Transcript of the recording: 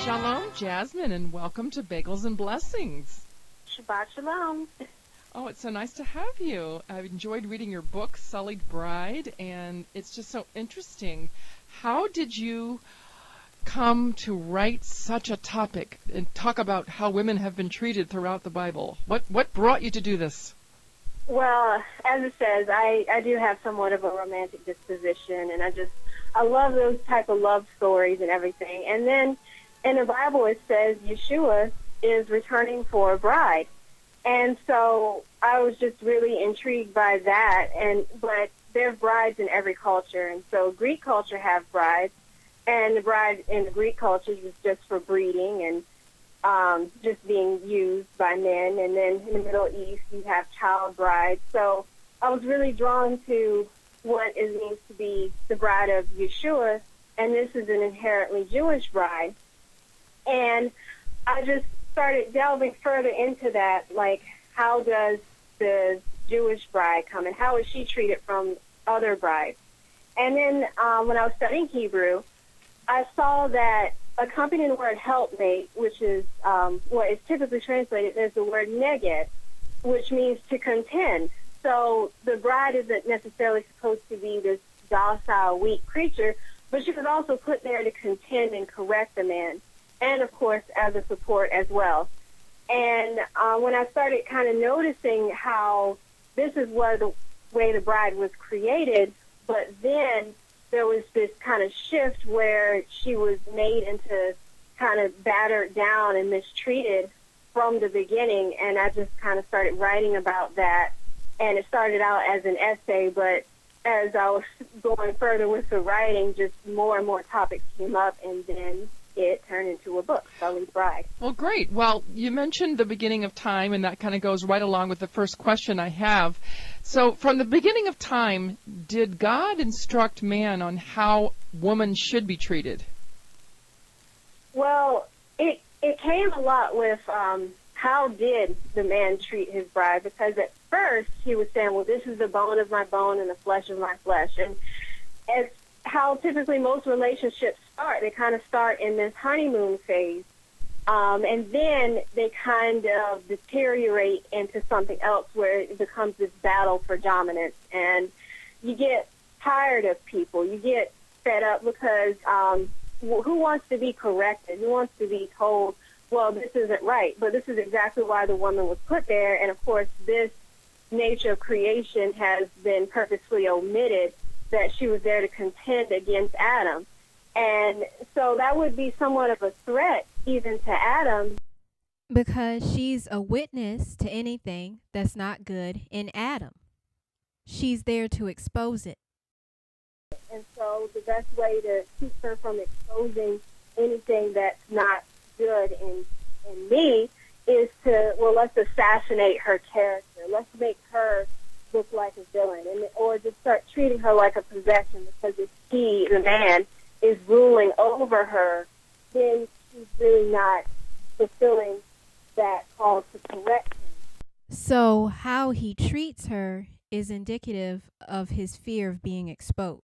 Shalom, Jasmine, and welcome to Bagels and Blessings. Shabbat Shalom. Oh, it's so nice to have you. I've enjoyed reading your book, Sullied Bride, and it's just so interesting. How did you come to write such a topic and talk about how women have been treated throughout the Bible? What brought you to do this? Well, as it says, I do have somewhat of a romantic disposition, and I love those type of love stories and everything. And then in the Bible it says Yeshua is returning for a bride. And so I was just really intrigued by that. But there are brides in every culture. And so Greek culture have brides, and the bride in the Greek culture was just for breeding and just being used by men. And then in the Middle East, you have child brides. So I was really drawn to what it means to be the bride of Yeshua, and this is an inherently Jewish bride. And I just started delving further into that, like how does the Jewish bride come and how is she treated from other brides? And then when I was studying Hebrew, I saw that accompanying the word helpmate, which is what is typically translated as the word neged, which means to contend. So the bride isn't necessarily supposed to be this docile, weak creature, but she was also put there to contend and correct the man, and of course as a support as well. And when I started kind of noticing how this is the way the bride was created, but then there was this kind of shift where she was made into kind of battered down and mistreated from the beginning, and I just kind of started writing about that. And it started out as an essay, but as I was going further with the writing, just more and more topics came up, and then it turned into a book, Sullied Bride. Well, great. Well, you mentioned the beginning of time, and that kind of goes right along with the first question I have. So from the beginning of time, did God instruct man on how woman should be treated? Well, it came a lot with how did the man treat his bride, because at first he was saying, well, this is the bone of my bone and the flesh of my flesh. And it's how typically most relationships start. They kind of start in this honeymoon phase, and then they kind of deteriorate into something else where it becomes this battle for dominance. And you get tired of people. You get fed up because who wants to be corrected? Who wants to be told, well, this isn't right? But this is exactly why the woman was put there. And, of course, this nature of creation has been purposefully omitted, that she was there to contend against Adam. And so that would be somewhat of a threat even to Adam. Because she's a witness to anything that's not good in Adam. She's there to expose it. And so the best way to keep her from exposing anything that's not good in me is to, well, let's assassinate her character. Let's make her look like a villain, or just start treating her like a possession, because if he, the man, is ruling over her, then she's really not fulfilling that call to correct him. So how he treats her is indicative of his fear of being exposed.